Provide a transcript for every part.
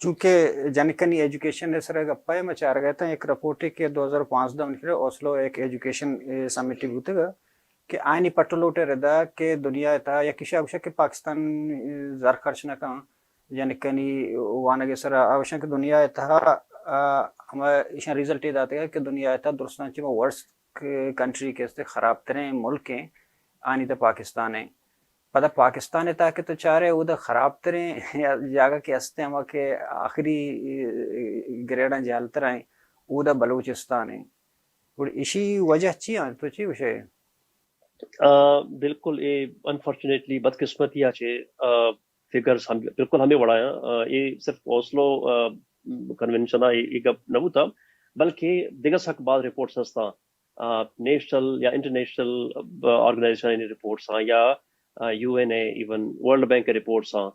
چونکہ جنکنی ایجوکیشن سر گپائے مچار گئے تھا ایک رپورٹ کے 2005 اوسلو ایک ایجوکیشن سمٹ بوتے گا کہ آئنی پٹلوٹے ردا کہ دنیا تھا یا کسی آوشک کہ پاکستان زر خرچ نہ کہاں جنکنی وانگے سر آوشک دنیا تھا ہمیں ریزلٹ یہ داتے گا کہ دنیا تھا درستان چی وہ ورس کنٹری کے خراب ترین ملک ہیں آنی تو پاکستان ہے پتہ پاکستان تاکہ تو چارے وہ خراب ترین جگہ کے ہستے ہم کہ آخری گریڈاں جالتر آئیں وہ بلوچستان ہے اور اسی وجہ چی ہیں تو چی وشے بالکل یہ انفارچونیٹلی بدقسمتی آچے فگرز ہم بالکل ہمیں بڑھایا یہ صرف اوسلو کنونشن یہ گپ نہ تھا بلکہ دیگر سک بعض رپورٹس ہستا نیشنل یا انٹرنیشنل آرگنائزیشن رپورٹس ہیں یا U N A even world bank کے رپورٹس ہیں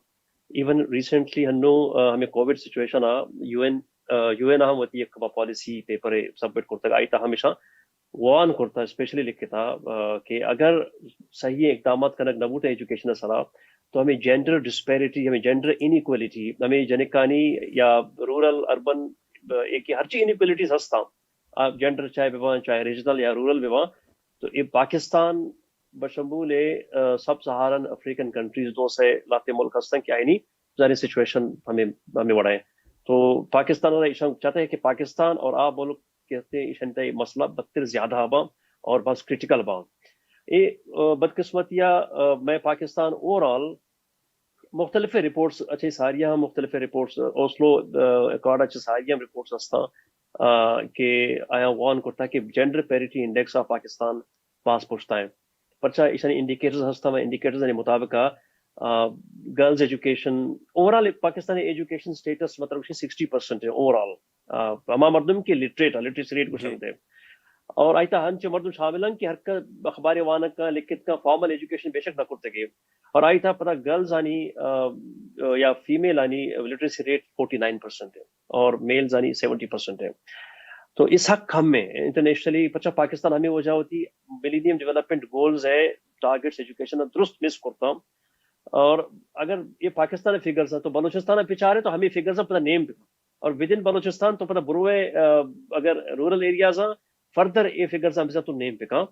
ایون ریسنٹلی ہنو ہمیں کووڈ سچویشن یو این ہم ہوتی ایک پالیسی پیپر سبمٹ کرتا آئی تھا ہمیشہ وان کرتا اسپیشلی لکھ کے تھا کہ اگر صحیح اقدامات کنک نبوت ایجوکیشن سرا تو ہمیں جینڈر ڈسپیرٹی ہمیں جینڈر انیکویلٹی ہمیں جنکانی یا رورل اربن ایک ہر چیز انیکویلٹیز ہستا جینڈر چاہے ویوان چاہے ریجنل یا رورل ویوان تو یہ پاکستان بشمول سب سہارن افریقن کنٹریز دو سے لاتے ملک ہستن کہ آئینی ظاہر سچویشن ہمیں بڑھائیں تو پاکستان چاہتے ہیں کہ پاکستان اور آپ ملک کہتے ہیں اشنتا مسئلہ بدتر زیادہ ہوا اور بس کریٹیکل با یہ بدقسمتیاں میں پاکستان اوور آل مختلف رپورٹس اچھے ساریاں مختلف رپورٹس اوسلو اکارڈ اچھے ساریاں رپورٹس ہستا کہ آیا وان کرتا کہ gender parity index of Pakistan پاس پوچھتا ہے پرچا اشانی انڈیکیٹرز ہستا میں انڈیکیٹرز نے مطابق girls education overall Pakistani education status مطلب 60% ہے اوور آل ہما مردم کے لٹریسی ریٹ کچھ ہوتے ہیں اور آئیتا ہنچ مردم شامل ہیں کہ ہر کا اخبار وانک کا لکھت کا فارمل ایجوکیشن بے شک نہ کرتے گئے اور آئیتا پتہ گرلز آنی یا فیمیل آنی لٹریسی ریٹ 49% ہے اور میلز آنی 70% ہے تو اس حق ہم میں انٹرنیشنلی پچھا پاکستان ہمیں وجہ ہوتی ملینیم ڈیولپمنٹ گولز ہے ٹارگٹس ایجوکیشن درست مس کرتا ہوں اور اگر یہ پاکستان فگرز ہیں تو بلوچستان پچھارے تو ہمیں فگرز ہیں پتہ نیم پہ اور ود ان بلوچستان تو پتہ بروے اگر رورل ایریاز ہیں فردر یہ فگرز ہیں تو نیم پہ کہاں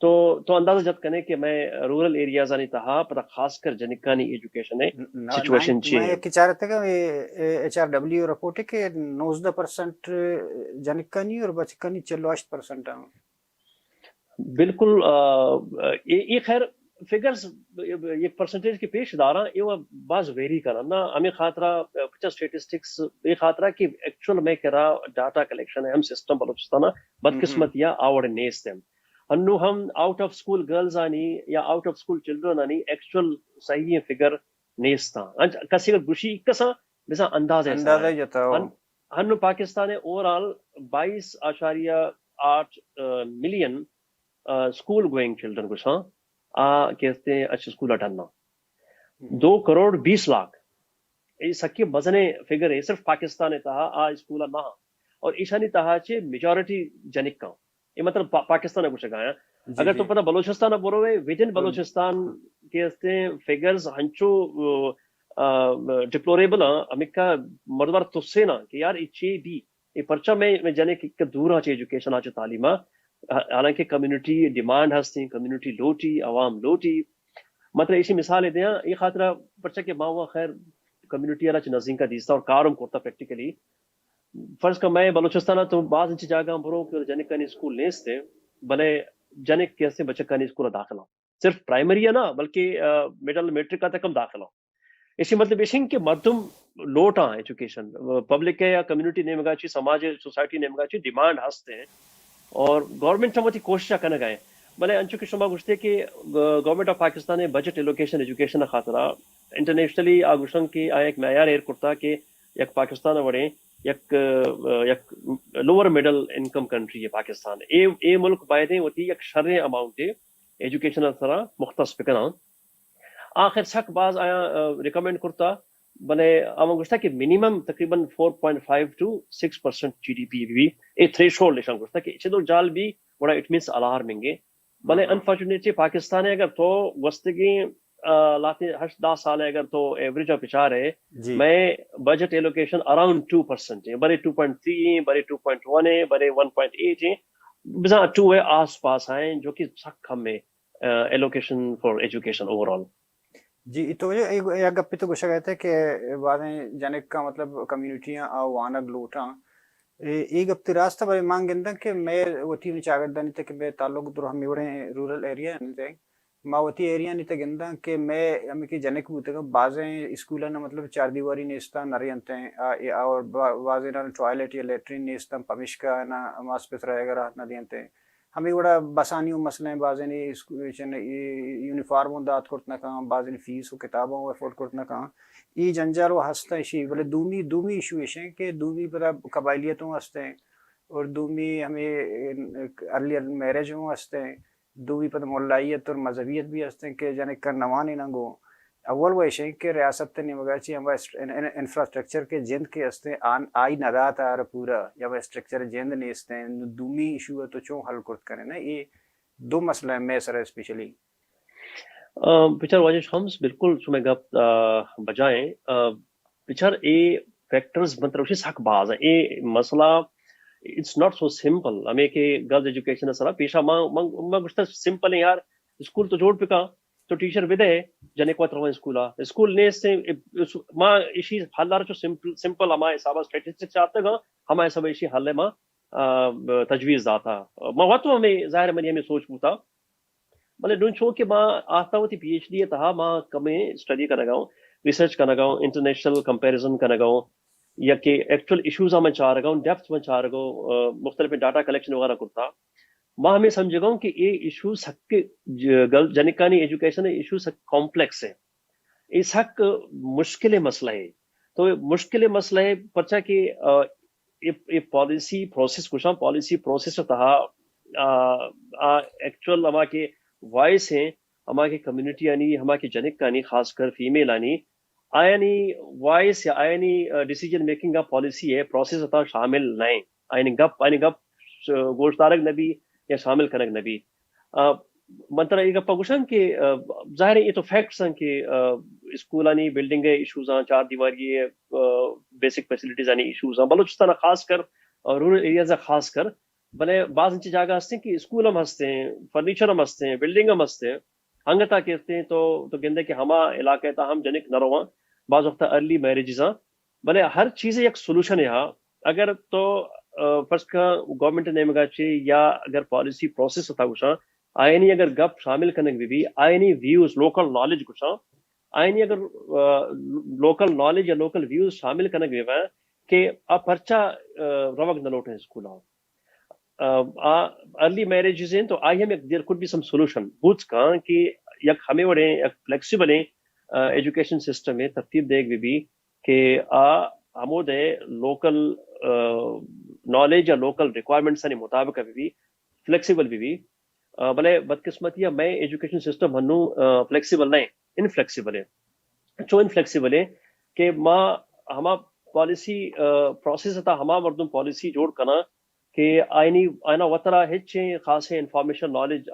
تو اندازہ جب کرنے کہ میں رورل ایریاز آنی تہا پتہ خاص کر جنکانی ایجوکیشن ہے سچویشن چی ہے میں ایک چاہ رہا تھا کہ ایچ آر ڈبلیو رپورٹ ہے کہ 19% جنکانی اور بچکانی 48% ہیں بالکل یہ خیر فگرز ایک پرسنٹیج کے پیش دارا یہ بعض ویری کرنا نا ہمیں خاطرہ کچھ اسٹیٹسٹکس یہ خاطرہ کہ ایکچوئل میں کہہ رہا ڈاٹا کلیکشن ہے ہم سسٹم بلوچستان بدقسمت یا آور نیست ہیں انو ہم آؤٹ آف سکول گرلز آنی یا آؤٹ آف سکول چلڈرن آنی ایکچوئل صحیح فگر نیستا کسی کا گوشی کسا بسا اندازہ جتا ہنو Pakistan overall 22.8 million school going children کچھ کہتے ہیں اچھے اسکول اٹھانا 2 کروڑ 20 لاکھ یہ سکی بزنے فگر ہے صرف پاکستان تہا اسکول نہ اور ایشانی تہا چے میجورٹی جنک کا یہ مطلب پاکستان کچھ گایا اگر تو پتہ بلوچستان بروے ود ان بلوچستان کہتے ہیں فگرز ہنچو ڈپلوریبل ہمیں کا مردوار تسے نا کہ یار اچھے بھی یہ پرچہ میں جانے کہ دور آچے ایجوکیشن آچے تعلیمہ حالانکہ کمیونٹی ڈیمانڈ ہستی کمیونٹی لوٹی عوام لوٹی مطلب اسی مثال دیا یہ خاطرہ پرچہ کہ ماں خیر کمیونٹی والا نظیم کا دیستا اور کارم کرتا پریکٹیکلی فرض کا میں بلوچستان تو بعض انچی جاگہ برو کہ جنک کانی اسکول نیستے بلے جنک کیسے بچہ کانی اسکول داخلہ صرف پرائمری ہے نا بلکہ میڈل میٹرک کا تکم داخلہ اسی مطلب اسی کہ مردم لوٹ آئیں ایجوکیشن پبلک ہے یا کمیونٹی نے مگا چی سماج سوسائٹی نے مگا چی ڈیمانڈ ہستے ہیں اور گورنمنٹ ہم کوشش کرنے گئے بھلے انچو کے شما گوشتے کہ گورنمنٹ آف پاکستان نے بجٹ ایلوکیشن ایجوکیشن خاطرہ انٹرنیشنلی آگوشن کی آیا ایک معیار ایر کرتا کہ یک پاکستان وڑے یک لوور مڈل انکم کنٹری ہے پاکستان اے ملک بائدیں ہوتی یک شرح اماؤنٹ ہے ایجوکیشن طرح مختص پکنا آخر سک باز آیا ریکمینڈ کرتا بلے آمان گوشتا کہ منیمم تقریباً 4.5 to 6% جی ڈی پی بھی اے تھریش ہولڈ لیشان گوشتا کہ اچھے دو جال بھی بڑا اٹ مینس الارمنگ ہے بلے انفارچونیٹلی پاکستان ہے اگر تو وستگی لاتے 8-10 سال ہے اگر تو ایوریج آف اشار ہے جی میں بجٹ ایلوکیشن اراؤنڈ 2% ہیں، بڑے 2.3 ہیں، بڑے 2.1 ہیں، بڑے 1.8 ہیں، بزاں 2 ہے آس پاس ہیں جو کہ سخت کم ہے allocation for education overall. جی تو یہ گپی تو گوشا گئے تھے کہ بازیں جنک کا مطلب کمیونٹیاں وانگ لوٹاں ایک گپتی راستہ بھائی مانگ گندہ کہ میں وتی میں چاگردہ نہیں تھا کہ میں تعلق در ہمیں وڑے رورل ایریا نہیں تھے ما وتی ایریا نہیں تھا گندہ کہ میں ہمیں کی جنک بوتے گا بازیں اسکولہ نا مطلب 4 دیواری نیستا نری انتے ہیں اور بازیں نا ٹوائلٹ یا لیٹرین نیستا پمشکا نا ماس پس رہے گا نہ دیتے ہمیں بڑا بسانیوں مسئلہ ہیں بازیں یونیفارموں دات کرتنا کہاں بازیں فیس و کتابوں افورڈ کرتنا کہاں ای جنجال و ہستا اشی بلے دومی ایشو ہیں کہ دومی پر قبائلیتوں ہستے ہیں اور دومی ہمیں ارلی میرج ہوں ہستے ہیں دومی پر مولائیت اور مذہبیت بھی ہستے ہیں کہ جانے کر نوانے ننگو اول وہ ایشیں کہ ریاست نے مگاچی ہم انفراسٹرکچر کے جند کے ہستے ہیں آئی ندات آر پورا یا وہ اسٹرکچر جند نہیں ہستے ہیں دومی ایشو ہے تو چون حل کرت کریں نا یہ دو مسئلہ ہیں میں سر اسپیشلی پچھر واجش ہمس بالکل سمیں گپ بجائیں پچھر اے فیکٹرز مطلب سخ باز ہیں اے مسئلہ اٹس ناٹ سو سمپل ہمیں کہ گرلز ایجوکیشن سرا پیشہ ماں گشتہ سمپل ہے یار اسکول تو جوڑ پکا تو ٹیچر بدے جنے کو تروان اسکول نے سے ماں اسی حل دار جو سمپل ہمارے حساب اسٹیٹسٹکس آتے گا ہمارے سب اسی حل ماں تجویز داتا ماں واتو ہمیں ظاہر منی ہمیں سوچ پوتا مطلب ڈون چھو کہ ماں آتا ہوتی پی ایچ ڈی تہا ماں کمیں اسٹڈی کرنا گاؤں ریسرچ کرنا گاؤں انٹرنیشنل کمپیریزن کرنا گاؤں یا کہ ایکچوئل ایشوز میں چاہ رہا گاؤں ڈیپتھ میں چاہ رہا گاؤں مختلف ڈاٹا کلیکشن وغیرہ کرتا ماں ہمیں سمجھے گاؤں کہ یہ ایشوز حق جنکانی ایجوکیشن ایشوز حق کمپلیکس ہے اس حق مشکل مسئلہ ہے تو مشکل مسئلہ ہے پرچا کہ یہ پالیسی پروسیس کچھ پالیسی پروسیس تہا ایکچوئل ہمارا کے وائس ہیں ہماری کمیونٹی آنی ہماری جنک آنی خاص کر فیمیل آنی آئینی وائس یا آئینی ڈیسیجن میکنگ کا پالیسی ہے پروسیس ہوتا شامل نہیں آئینی گپ گوشتارک نبی یا شامل کنک نبی منترا یہ گپا گوشن کہ ظاہر یہ تو فیکٹس ہیں کہ اسکول آنی بلڈنگ ایشوز ہیں 4 دیواری بیسک فیسلٹیز آنی ایشوز ہیں بلوچستان خاص کر رورل ایریاز خاص کر بلے بعض انچی جگہ ہستے ہیں کہ اسکول ہم ہستے ہیں فرنیچر ہم ہستے ہیں بلڈنگ ہم ہستے ہیں ہنگتا کہتے ہیں تو گندے کہ ہما علاقہ تا ہم جنک نہ رواں بعض وقت ارلی میرجز ہیں بلے ہر چیز ایک سولوشن ہے اگر تو فرض کا گورنمنٹ نے مگا چاہیے یا اگر پالیسی پروسیس ہوتا کچھ آئینی اگر گپ شامل کرنے بھی آئینی ویوز لوکل نالج کچھ آئینی اگر لوکل نالج یا لوکل ویوز شامل کرنے بھی کہ آپ پرچا روک نہ لوٹیں اسکول ارلی میرجز ہیں تو آئی ہم there could be some solution both کا کہ یک ہمیں وڑے یک فلیکسیبل ایجوکیشن سسٹم ہے ترتیب دیکھ بھی کہ ہمو دے لوکل نالج یا لوکل ریکوائرمنٹس کے مطابق بھی فلیکسیبل بھی بھلے بدقسمتی میں ایجوکیشن سسٹم ہنو فلیکسیبل نہیں انفلیکسیبل ہے چو انفلیکسیبل ہے کہ ماں ہما پالیسی پروسیس تھا ہما مردم پالیسی جوڑ کرنا کہ آئینہ وطرہ ہچیں خاص انفارمیشن نالج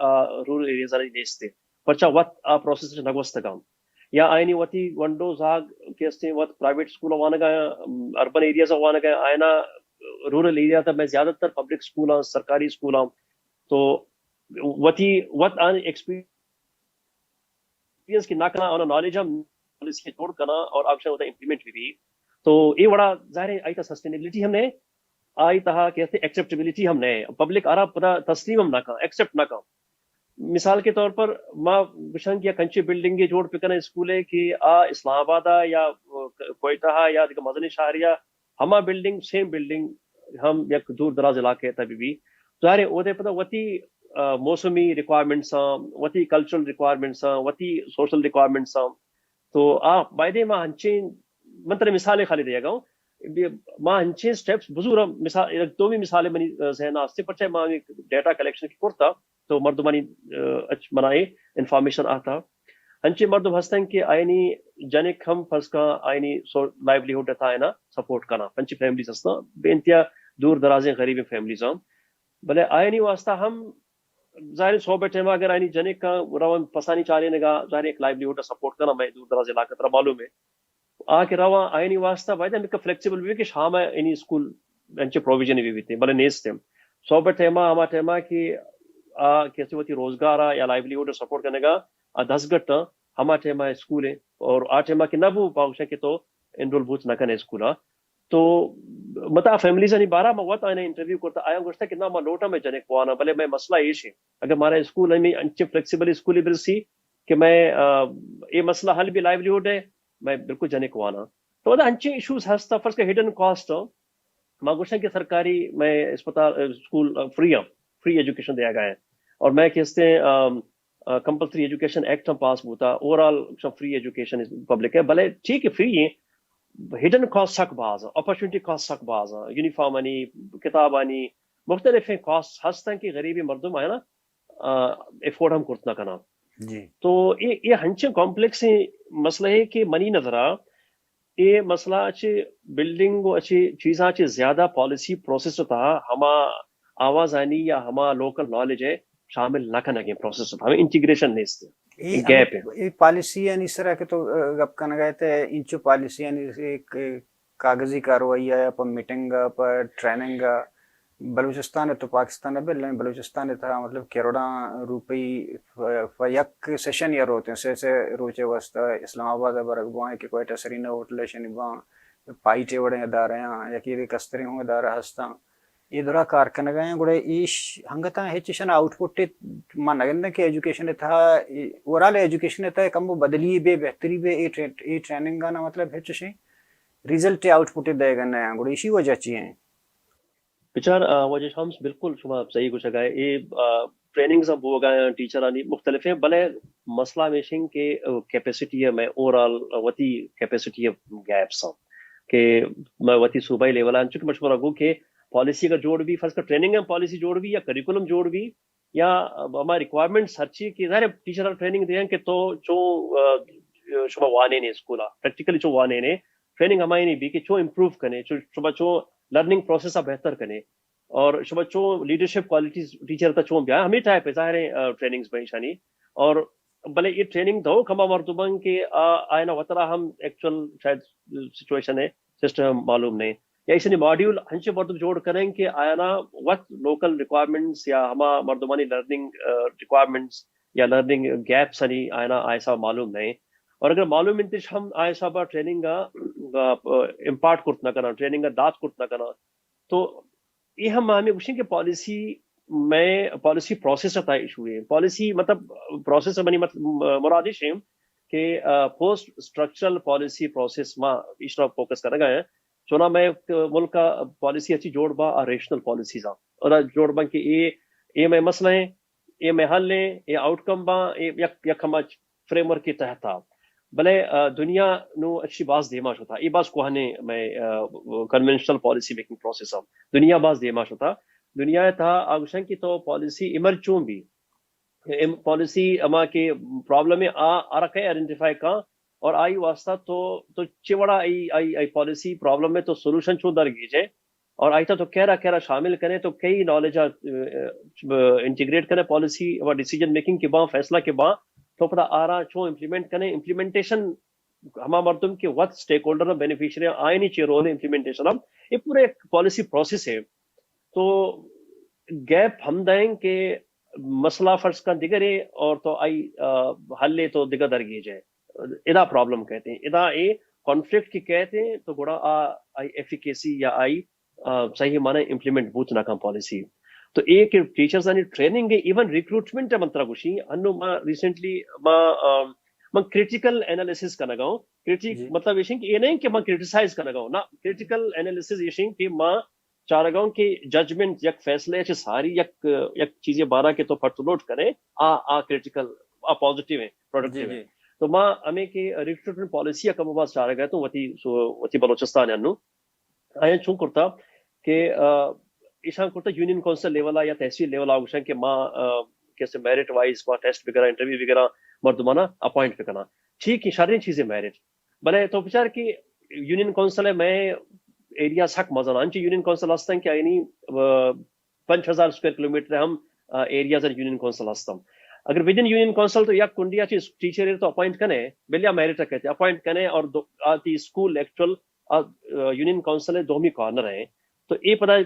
رورل ایریاز دیستے پرچا وط پروسیس نگوستگام یا آئینی وتی ونڈوز کیستے وط پرائیویٹ اسکول وانا گیا اربن ایریاز وانا گیا آئینہ رورل ایریا تھا میں زیادہ تر پبلک اسکول ہوں سرکاری اسکول ہوں تو وتی وط آن ایکسپیرینس کی نہ کرنا اور نالج ہم پالیسی جوڑ کرنا اور آپشن ہوتا ہے امپلیمنٹ بھی تو یہ بڑا ظاہر ہے آئی تا سسٹینیبلٹی ہم نے آئی تہا کہتے ایکسیپٹیبلٹی ہم نے پبلک آرا پتہ تسلیم ہم نہ کہاں ایکسیپٹ نہ کہاں مثال کے طور پر ماں بشن کیا کنچی بلڈنگ جوڑ پکنا اسکول ہے کہ اسلام آباد یا کوئٹہ یا مدنی شہریہ ہما بلڈنگ سیم بلڈنگ ہم یک دور دراز علاقے تبھی بھی ظاہر ہے وہ پتہ وتی موسمی ریکوائرمنٹس وتی کلچرل ریکوائرمنٹس وتی سوشل ریکوائرمنٹس تو بائدے ماں ہنچین منتر مثالیں خالی دے گا ماں ہنچین سٹیپس بزرگ مثال دو بھی مثالیں منی ذہن آستے پر چاہے ماں ڈیٹا کلیکشن کی کرتا تو مردمانی منائے انفارمیشن آتا ہنچے مردم ہستن کہ آئینی جنک ہم فرض کا آئینی لائیولیہوڈ تھا آئینہ سپورٹ کرنا پنچی فیملیز ہستا بے انتہا دور درازیں غریب فیملیز ہم بلے آئینی واسطہ ہم ظاہر 100 بیٹھے میں اگر آئینی جنے کا روان پسانی چاہنے نگا ظاہر ایک لائیولیہوڈ سپورٹ کرنا میں دور دراز علاقہ ترہ معلوم ہے آ کے روا آئینی واسطہ باید ہم ایک فلیکسیبل بھی کہ شام ہے انہی اسکول انچے پروویژن بھی تھے بلے نیس تھے 100 بیٹھے ہما ٹھیما کہ کیسے ہوتی روزگار یا لائیولیہوڈ سپورٹ کرنے گا 10 گھٹ ہما ٹھیما اسکول ہے اور ٹھیما کہ نبو پاوشا کہ تو انرول بوت نہ کنے اسکول تو متا فیملیز نہیں بارہ میں وقت آئینہ انٹرویو کرتا آیا گوشتا کہ نہ میں لوٹا میں جنے کو آنا بلے میں مسئلہ یہ ہے اگر ہمارا اسکول میں انچے فلیکسیبل اسکولی برسی کہ میں یہ مسئلہ حل بھی لائیولیہوڈ ہے میں بالکل جنے کو آنا تو انچے ایشوز ہستا فرض کے ہڈن کاسٹ میں گوشتا کہ سرکاری میں اسپتال اسکول فری ایجوکیشن دیا گیا ہے اور میں کہتے ہیں کمپلسری ایجوکیشن ایکٹ ہم پاس ہوتا over all free education public ہے بھلے ٹھیک ہے فری ہے ہڈن کاسٹ سک باز اپرچونٹی کاسٹ سک باز یونیفارم آنی کتاب آنی مختلف کاسٹ ہستن کہ غریبی مردم ہے نا افورڈ ہم کرتنا کنا جی تو یہ ہنچے کمپلیکس مسئلہ ہے کہ منی نظرہ یہ مسئلہ اچھے بلڈنگ اچھے چیزاں اچھے زیادہ پالیسی پروسیس تھا ہما آواز آنی یا ہما لوکل نالج ہے شامل نہ کرنا کے پروسیس ہمیں انٹیگریشن نہیں اس گیپ ہے یہ پالیسی یعنی اس طرح کے تو گپ کنا گئے تھے انچو پالیسی یعنی ایک کاغذی کاروائی ہے پر میٹنگ پر ٹریننگ بلوچستان ہے تو پاکستان ہے بل بلوچستان ہے تھا مطلب کروڑا روپی یک سیشن یا روتے ہیں سے روچے واسطہ اسلام آباد برگ بوائیں کہ کوئٹہ سرینہ ہوٹل شنی باں پائیٹے وڑے ادارے ہیں یکی کستری ہوں ادارہ ہستا یہ درا کار کنا گئے گڑے ایش ہنگتا ہے چشن آؤٹ پٹ ما نگن کہ ایجوکیشن تھا اوورال ایجوکیشن تھا کم بدلی بے بہتری بے ای ٹریننگ نا مطلب ہے چشیں ریزلٹ آؤٹ پٹ دے گا نیا گڑے اسی وجہ چیئیں بچار وجہ ہم بالکل شما صحیح کچھ ہے یہ ٹریننگ سب ہو گئے ٹیچر آنی مختلف ہیں بلے مسئلہ میشنگ کے کیپیسٹی ہے میں اوور آل وتی کیپیسٹی ہے گیپس ہوں کہ میں وتی صوبائی لیول آن چکے مشورہ گو کہ پالیسی کا جوڑ بھی فرض کا ٹریننگ ہے پالیسی جوڑ بھی یا کریکولم جوڑ بھی یا ہماری ریکوائرمنٹس ہر چیز کی ظاہر ٹیچر ٹریننگ دیں کہ تو جو شما وانے نے اسکولا پریکٹیکلی جو وانے نے ٹریننگ ہماری نہیں بھی کہ چو امپروو کرنے شما چو لرننگ پروسیس بہتر کرنے اور شما چو لیڈرشپ کوالٹیز ٹیچر تا چو بیا ہمیں ٹائپ ہے ظاہر ہے ٹریننگز میں شانی اور بلے یہ ٹریننگ دو کما مردمان کے آئینہ وطرہ ہم ایکچول شاید سچویشن ہے سسٹم معلوم نہیں یا اس نے ماڈیول ہنچے مردم جوڑ کریں کہ آئینہ وقت لوکل ریکوائرمنٹس یا ہما مردمانی لرننگ ریکوائرمنٹس یا لرننگ گیپس نہیں آئینہ ایسا معلوم نہیں اور اگر معلوم انتش ہم ایسا با ٹریننگ امپارٹ کرتنا کرنا ٹریننگ دات کرتنا کرنا تو یہ ہمیں وشیں کہ پالیسی میں پالیسی پروسیس تا ایشو ہے پالیسی مطلب پروسیس بنی مرادش ہے کہ پوسٹ اسٹرکچرل پالیسی پروسیس میں اس طرح فوکس کرنا گیا ہے چونا میں ملک کا پالیسی اچھی جوڑ با ریشنل پالیسیز اور جوڑ با کہ یہ میں مسئلہ ہیں یہ میں حل لیں یہ آؤٹ کم با یک ہم فریم ورک کے تحت تھا بلے دنیا نو اچھی باز دیما ہوتا یہ باز کوہنے میں کنونشنل پالیسی میکنگ پروسیس ہم دنیا باز دیما ہوتا دنیا تھا آگوشن کی تو پالیسی ایمرچوں بھی پالیسی اما کے پرابلم آ رکھے آئیڈینٹیفائی کا اور آئی واسطہ تو چوڑا آئی پالیسی پرابلم میں تو سولوشن چو در گیجے اور آئی تو کہہ رہا شامل کریں تو کئی نالج انٹیگریٹ کریں پالیسی اور ڈیسیجن میکنگ کے بعد فیصلہ کے بعد تو پتہ آ رہا چو امپلیمنٹ کریں امپلیمنٹیشن ہما مردم کے وقت اسٹیک ہولڈر بینیفیشری آئے نہیں چاہیے رول امپلیمنٹیشن اب یہ پورے ایک پالیسی پروسیس ہے تو گیپ ہم دیں کہ مسئلہ فرض کا دیگر ہے اور تو آئی حل لے تو دیگر درگیج ہے ادا پرابلم کہتے ہیں ادا اے کانفلکٹ کی کہتے ہیں تو گوڑا آئی ایفیکیسی یا آئی صحیح معنی امپلیمنٹ بوت ناکام پالیسی تو ایک ٹیچرز آنی ٹریننگ ہے ایون ریکروٹمنٹ ہے منترا گوشی انو ما ریسنٹلی ما کریٹیکل انالیسس کا نگاؤں مطلب یہ کہ یہ نہیں کہ میں کریٹیسائز کا نگاؤں نا کریٹیکل انالیسس یہ کہ ماں چارگاؤں کی ججمنٹ یک فیصلے اچھے ساری یک چیزیں بارہ کے تو فرٹلوٹ کریں کریٹیکل پازیٹیو ہے پروڈکٹیو ہے تو ماں ہمیں کہ ریکروٹمنٹ پالیسی کا مباحث چاہ گئے تو وتی بلوچستان انو آیا چون کرتا کہ ایشان کرتا یونین کونسل لیول یا تحصیل لیول آگوشن کہ ماں کیسے میرٹ وائز ماں ٹیسٹ وغیرہ انٹرویو وغیرہ مردمانہ اپوائنٹ کرنا ٹھیک ہے ساری چیزیں میرٹ بلے تو بچار کی یونین کونسل ہے میں ایریا سک مزہ انچ یونین کونسل ہستا کہ یعنی 5000 اسکوائر کلومیٹر ہم ایریاز اینڈ یونین کونسل ہستم اگر ود ان یونین کونسل تو یک کنڈیا چیز ٹیچر تو اپوائنٹ کنے بلیا میرٹ کہتے اپوائنٹ کنے اور آتی اسکول ایکچوئل یونین کونسل دومی کارنر ہیں تو یہ پتہ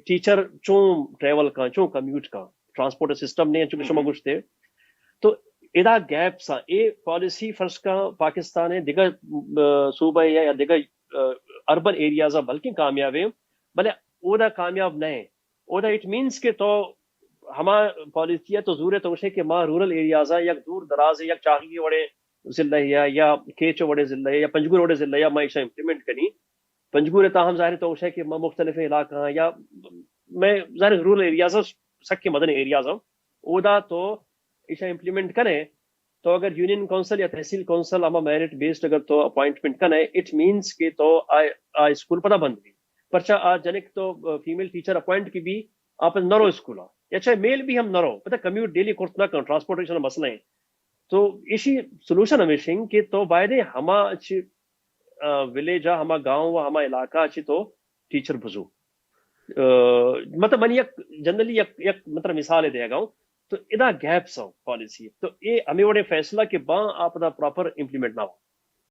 ٹیچر چوں ٹریول کا چوں کمیوٹ کا ٹرانسپورٹ سسٹم نے چونکہ شما گوشتے تو ادا گیپ سا اے پالیسی فرض کا پاکستان ہے دیگر صوبہ یا دیگر اربن ایریاز بلکہ کامیاب ہے بلے اودا کامیاب نہیں اودا اٹ مینس کہ تو ہما پالیسی تو ضرور تو اسے کہ ماں رورل ایریاز یا دور دراز یا چاہیے وڑے ضلع یا کیچو وڑے ضلع یا پنجگور وڑے ضلع یا معیشہ امپلیمنٹ کرنی پنجگور تاہم ظاہر تو اسے کہ مختلف علاقہ یا میں ظاہر رورل ایریاز سکھ کے مدنی ایریاز ہوں اودا تو ایشا امپلیمنٹ کریں تو اگر یونین کونسل یا تحصیل کونسل اما میرٹ بیسڈ اگر تو اپوائنٹمنٹ کریں اٹ مینس کہ تو اسکول پتہ بند بھی پرچہ آج جنک تو فیمیل ٹیچر اپوائنٹ کی بھی آپ نرو اسکول یا چاہے میل بھی ہم نرو پتہ کمیوٹ ڈیلی کورس نہ کریں ٹرانسپورٹیشن مسئلہ ہیں تو اسی سولوشن ہمیشہ کہ تو باعدے ہما اچھی ولیج ہما گاؤں و ہما علاقہ اچھی تو ٹیچر بھزو مطلب من یک جنرلی یک مطلب مثال دے گا تو ادا گیپس ہو پالیسی تو یہ ہمیں وڑے فیصلہ کہ باں آپ دا پراپر امپلیمنٹ نہ ہو